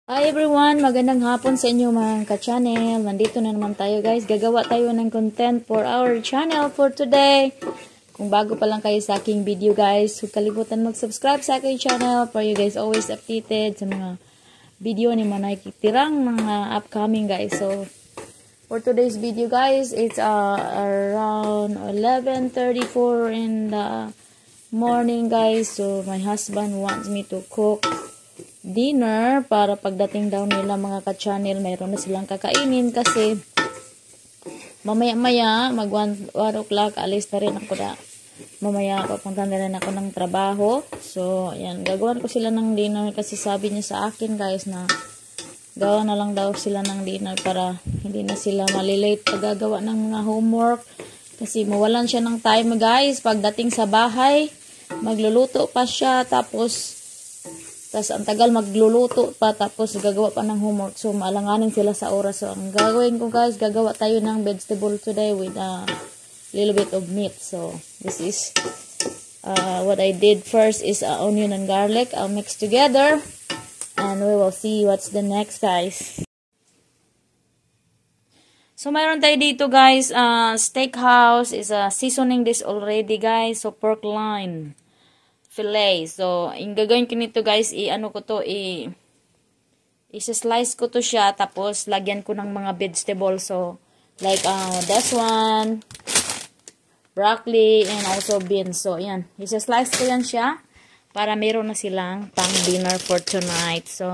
Hi everyone! Magandang hapon sa inyo mga ka-channel. Nandito na naman tayo guys. Gagawa tayo ng content for our channel for today. Kung bago pa lang kayo sa aking video guys, huwag kalimutan mag-subscribe sa aking channel for you guys always updated sa mga video ni Manay Kitirang mga upcoming guys. So, for today's video guys, it's around 11:34 in the morning guys. So, my husband wants me to cook dinner para pagdating daw nila mga ka-channel mayroon na silang kakainin kasi mamaya-maya mag 1 o'clock alis na rin ako mamaya papunta na rin ako ng trabaho. So ayan, gagawan ko sila ng dinner kasi sabi niya sa akin guys na gawa na lang daw sila ng dinner para hindi na sila malilate pag gagawa ng mga homework kasi mawalan siya ng time guys. Pagdating sa bahay magluluto pa siya tapos ang tagal magluluto pa tapos gagawa pa ng homework. So maalanganin sila sa oras. So ang gagawin ko guys, gagawa tayo ng vegetable today with a little bit of meat. So this is what I did first is onion and garlic. I'll mix together and we will see what's the next guys. So mayroon tayo dito guys, steakhouse is seasoning this already guys. So pork loin fillet. So, yung gagawin ko nito guys, isa-slice ko to siya, tapos lagyan ko ng mga vegetables. So, like, this one, broccoli, and also beans. So, yan. Isa-slice ko yan siya, para meron na silang pang dinner for tonight. So,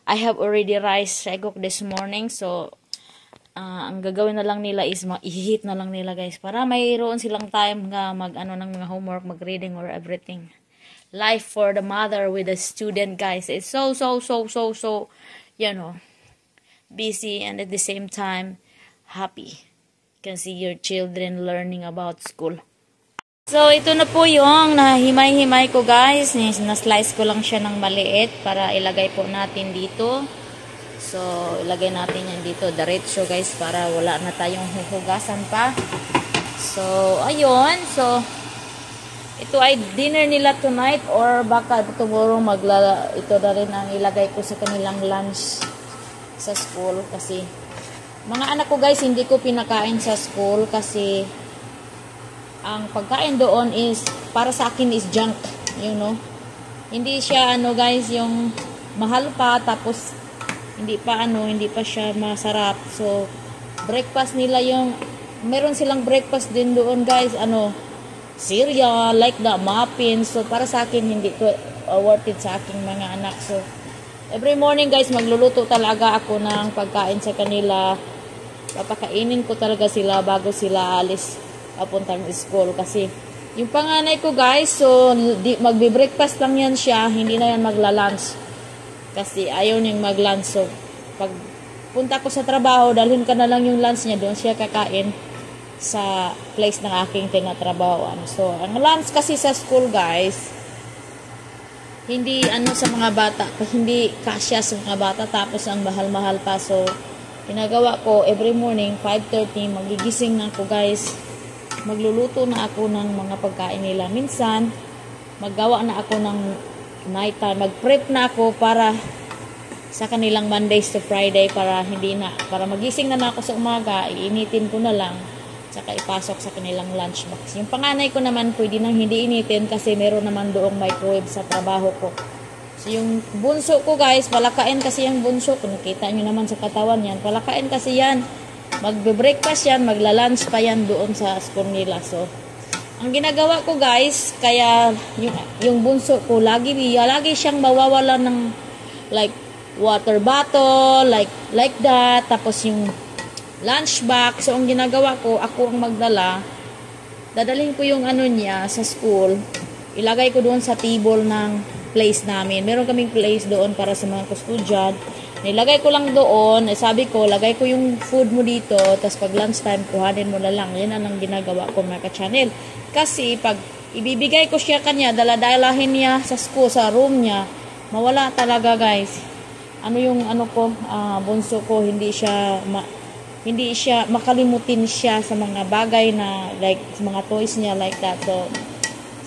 I have already rice I cooked this morning. So, ang gagawin na lang nila is i-heat na lang nila guys para mayroon silang time nga ng mga homework, mag-reading or everything. Life for the mother with a student guys is so you know, busy and at the same time happy. You can see your children learning about school. So ito na po yung nahimay-himay ko guys. Na-slice ko lang siya ng maliit para ilagay po natin dito. So, ilagay natin yan dito, diretso guys, para wala na tayong huhugasan pa. So, ayun. So, ito ay dinner nila tonight or baka tomorrow ito na rin ang ilagay ko sa kanilang lunch sa school. Kasi, mga anak ko guys, hindi ko pinakain sa school kasi ang pagkain doon is, para sa akin is junk, you know. Hindi siya, guys, yung mahal pa, tapos hindi pa siya masarap. So, breakfast nila meron silang breakfast din doon guys, cereal, like the muffins. So, para sa akin, hindi ko worth it sa aking mga anak. So, every morning guys, magluluto talaga ako ng pagkain sa kanila. Papakainin ko talaga sila bago sila alis papuntang school. Kasi, yung panganay ko guys, so, magbe-breakfast lang yan siya, hindi na yan magla-lunch. Kasi ayaw niyang mag-lunch. So, pag punta ko sa trabaho, dalhin ka na lang yung lunch niya. Doon siya kakain sa place ng aking tinatrabahoan. So, ang lunch kasi sa school, guys, hindi sa mga bata. Hindi kasya sa mga bata. Tapos, ang mahal-mahal pa. So, ginagawa ko, every morning, 5:30, magigising na ako, guys. Magluluto na ako ng mga pagkain nila. Minsan, maggawa na ako ng night time, mag-prep na ako para sa kanilang Mondays to Friday para magising na ako sa umaga, iinitin ko na lang saka ipasok sa kanilang lunchbox. Yung panganay ko naman pwede nang hindi initin kasi meron naman doong microwave sa trabaho ko. So yung bunso ko guys, palakain kasi yung bunso ko, nakita nyo naman sa katawan yan, palakain kasi yan, magbe-breakfast yan, magla-lunch pa yan doon sa school nila. So ang ginagawa ko guys, kaya yung bunso ko, lagi siyang mawawala ng like water bottle, like that. Tapos yung lunch box. So ang ginagawa ko, ako ang magdala. Dadalhin ko yung niya sa school. Ilagay ko doon sa table ng place namin. Meron kaming place doon para sa mga kustudyan. Nilagay ko lang doon. Sabi ko, lagay ko yung food mo dito. Tapos pag lunchtime, kuhanin mo na lang. Yan ang ginagawa ko mga ka-channel. Kasi pag ibibigay ko siya kanya, daladalahin niya sa school, sa room niya, mawala talaga guys. Bunso ko, hindi siya makalimutin siya sa mga bagay na like sa mga toys niya like that. So,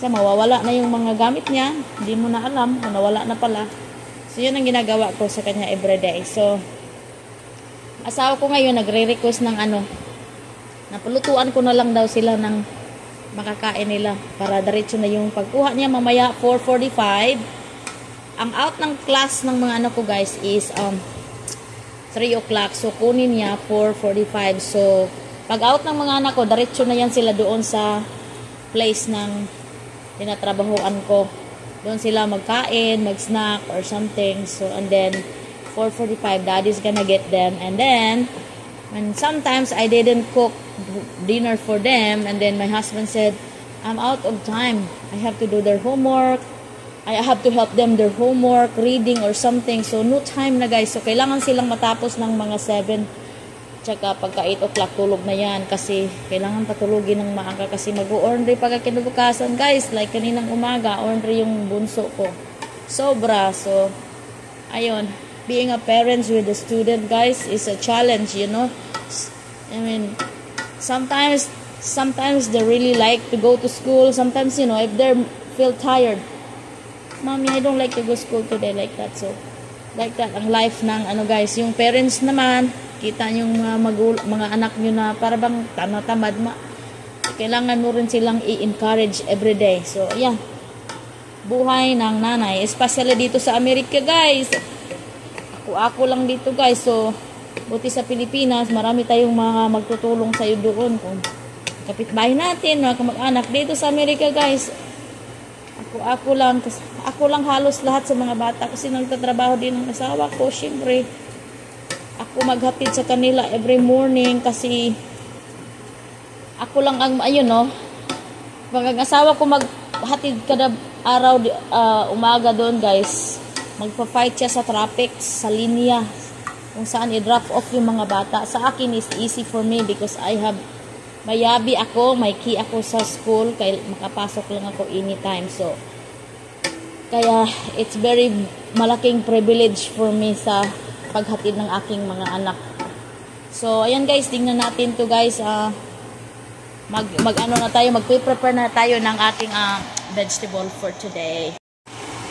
mawawala na yung mga gamit niya, hindi mo na alam, nawala na pala. So, yun ang ginagawa ko sa kanya everyday. So, asawa ko ngayon, nagre-request ng napulutuan ko na lang daw sila ng makakain nila para diretso na yung pagkuha niya mamaya 4:45. Ang out ng class ng mga anak ko guys is 3 o'clock. So, kunin niya 4:45. So, pag out ng mga anak ko, diretso na yan sila doon sa place ng tinatrabahoan ko. Doon sila magkain, mag-snack or something. So, and then 4:45, daddy's gonna get them. And then, when sometimes I didn't cook dinner for them, and then my husband said, I'm out of time. I have to do their homework. I have to help them their homework, reading or something. So, no time na guys. So, kailangan silang matapos ng mga 7. Tsaka pagka 8 o'clock tulog na yan. Kasi kailangan patulogin ng maaga. Kasi mag-o-order pagka kinabukasan guys. Like kaninang umaga, order yung bunso ko. Sobra. So, ayun. Being a parent with a student guys is a challenge, you know. I mean, sometimes they really like to go to school. Sometimes, you know, if they feel tired, Mommy, I don't like to go to school today, like that. So, like that, ang life ng guys. Yung parents naman, kita yung mga anak nyo na para bang tanatamad, kailangan mo rin silang i-encourage everyday. So, yeah. Buhay ng nanay. Especially dito sa Amerika, guys. Ako lang dito, guys. So, buti sa Pilipinas, marami tayong mga magtutulong sa'yo doon. Kung kapitbahay natin, mga kamag-anak dito sa Amerika, guys. Ako lang halos lahat sa mga bata kasi nagtatrabaho din ng asawa ko. Siyempre, ako maghatid sa kanila every morning kasi ako lang ang, pag ang asawa ko maghatid kada araw, umaga doon guys, magpa-fight siya sa traffic, sa linya, kung saan i-drop off yung mga bata. Sa akin is easy for me because mayabi ako, may key ako sa school, kaya makapasok lang ako anytime. So, kaya it's very malaking privilege for me sa paghatid ng aking mga anak. So, ayan guys, tingnan natin to guys. Mag-prepare na tayo ng ating vegetable for today.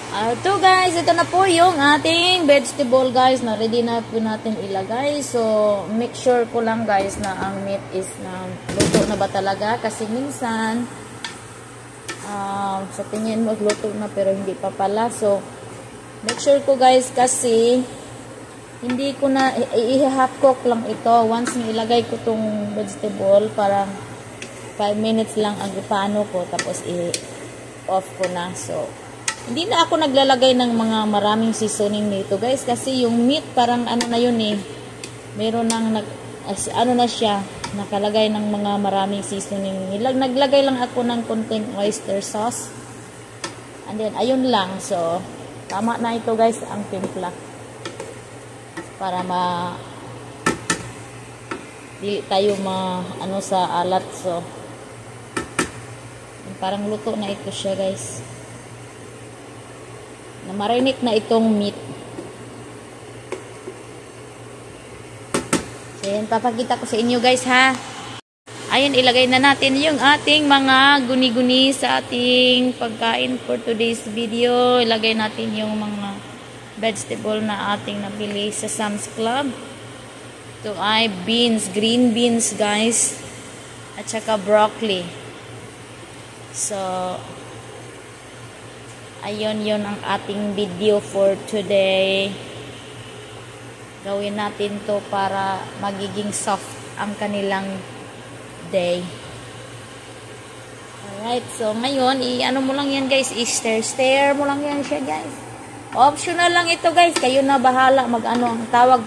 Ito guys, ito na po yung ating vegetable guys na ready na po natin ilagay. So, make sure ko lang guys na ang meat is na luto na ba talaga. Kasi minsan, sa tingin mo luto na pero hindi pa pala. So, make sure ko guys kasi hindi ko na i-half cook lang ito. Once na ilagay ko tong vegetable, parang 5 minutes lang ang ipaano ko tapos i-off ko na. So, hindi na ako naglalagay ng mga maraming seasoning nito guys kasi yung meat parang na yun meron nang na siya nakalagay ng mga maraming seasoning. Naglagay lang ako ng konting oyster sauce and then ayun lang. So tama na ito guys ang timpla para di tayo sa alat. So parang luto na ito siya guys. Marinik na itong meat. So, yan, papakita ko sa inyo guys ha. Ayun, ilagay na natin yung ating mga guni-guni sa ating pagkain for today's video. Ilagay natin yung mga vegetable na ating nabili sa Sam's Club. Ito ay beans, green beans guys. At saka broccoli. So, ayun yun ang ating video for today. Gawin natin to para magiging soft ang kanilang day. Alright, so ngayon, mo lang yan guys, i-stir mo lang yan siya guys. Optional lang ito guys, kayo na bahala ang tawag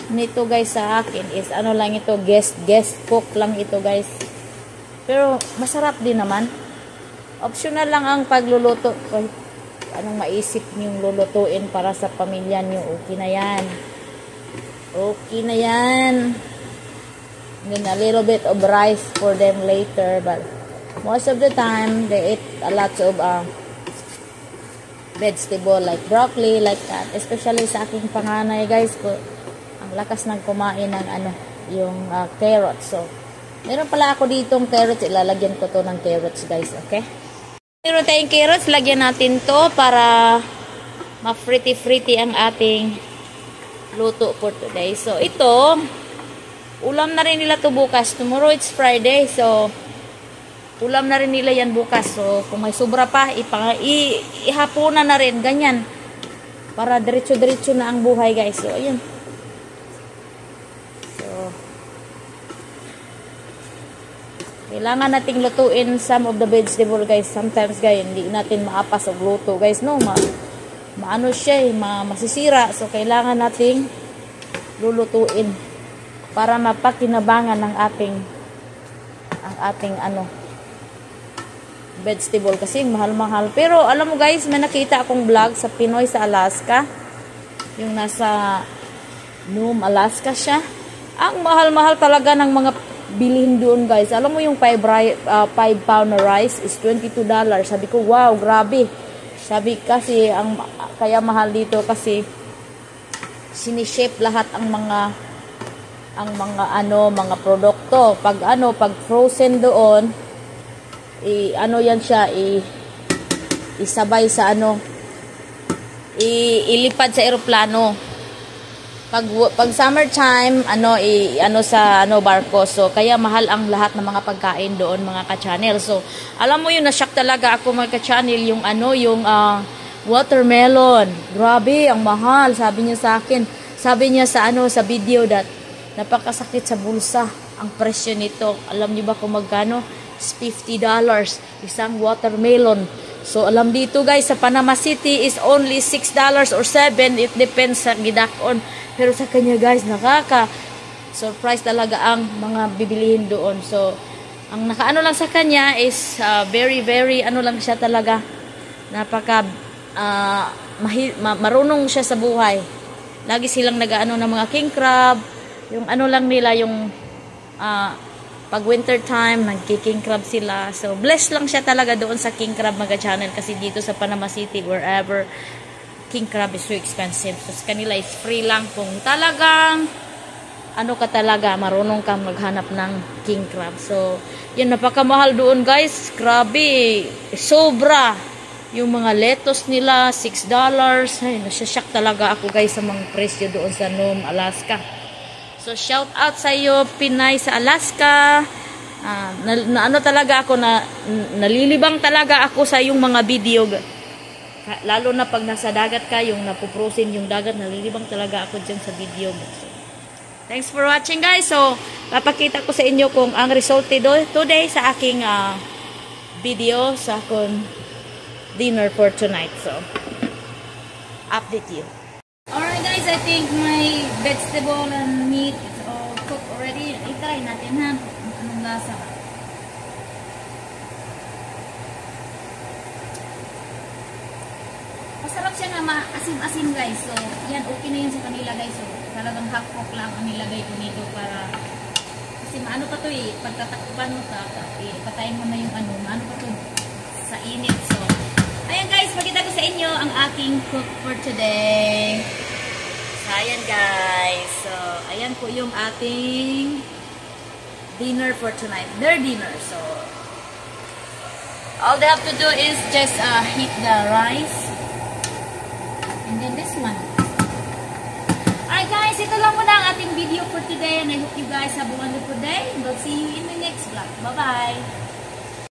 nito guys sa akin is lang ito, guest cook lang ito guys. Pero masarap din naman. Optional lang ang pagluluto. Anong maisip niyong lulutuin para sa pamilya niyo, okay na yan. Okay na yan. And then a little bit of rice for them later. But most of the time, they eat a lot of vegetable like broccoli, like that. Especially sa aking panganay guys, ang lakas ng kumain ng yung carrots. So, meron pala ako ditong carrots. Ilalagyan ko to ng carrots guys, okay? Meron tayong carrots, lagyan natin to para ma-frity-frity ang ating luto for today. So, ito, ulam na rin nila to bukas. Tomorrow it's Friday. So, ulam na rin nila yan bukas. So, kung may sobra pa, ihapunan na rin. Ganyan. Para diretso-diretso na ang buhay, guys. So, ayan. Kailangan nating lutuin some of the vegetable, guys. Sometimes, guys, hindi natin maapas o luto, guys. No, maano siya, masisira. So, kailangan nating lulutuin para mapakinabangan ng ating vegetable. Kasi mahal-mahal. Pero, alam mo, guys, may nakita akong vlog sa Pinoy sa Alaska. Yung nasa Nome, Alaska siya. Ang mahal-mahal talaga ng mga bilhin doon, guys. Alam mo yung 5 pound na rice is $22. Sabi ko, wow, grabe. Sabi kasi, kaya mahal dito kasi sinishape lahat ang mga produkto. Pag frozen doon, yan siya, isabay sa ilipad sa eroplano. Pag summertime, sa barko. So, kaya mahal ang lahat ng mga pagkain doon, mga ka-channel. So, alam mo yun, na-shock talaga ako, mga ka-channel, yung watermelon. Grabe, ang mahal. Sabi niya sa akin. Sabi niya sa video that napakasakit sa bulsa ang presyo nito. Alam niyo ba kung magkano? It's $50 isang watermelon. So, alam dito, guys, sa Panama City is only $6 or $7. It depends sa gidakon. Pero sa kanya, guys, surprise talaga ang mga bibilihin doon. So, ang nakaano lang sa kanya is very, very, lang siya talaga. Marunong siya sa buhay. Lagi silang nag-ano ng mga king crab. Yung lang nila, yung pag winter time, nagki-king crab sila. So, blessed lang siya talaga doon sa king crab, mga channel. Kasi dito sa Panama City, wherever, king crab is so expensive. So, sa kanila is free lang kung talagang marunong kang maghanap ng king crab. So, yan, napakamahal doon, guys. Grabe, sobra. Yung mga lettuce nila, $6. Ay, nasashock talaga ako, guys, sa mga presyo doon sa Nome, Alaska. So, shout out sa iyo, Pinay sa Alaska. Talaga ako, nalilibang talaga ako sa yung mga video. Lalo na pag nasa dagat ka, yung napuprosin yung dagat, nalilibang talaga ako dyan sa video. So, thanks for watching, guys. So, papakita ko sa inyo kung ang result today sa aking video sa akong dinner for tonight. So, update you. Alright, guys, I think my vegetable and meat is all cooked already. I-try natin, ha? Anong lasa? Masarap siya na maasim-asim, guys. So, yan, okay na yun sa kanila, guys. So, talagang half-cook lang ang nilagay ko nito para kasi maano pa to pagtatakpan mo patayin mo na yung maano pa to sa init. So, ayan, guys, pakita ko sa inyo ang aking cook for today. So, ayan, guys. So, ayan po yung ating dinner for tonight. Their dinner. So, all they have to do is just heat the rice. And then this one. Alright, guys, ito lang muna ang ating video for today. And I hope you guys have a wonderful day. We'll see you in the next vlog. Bye-bye!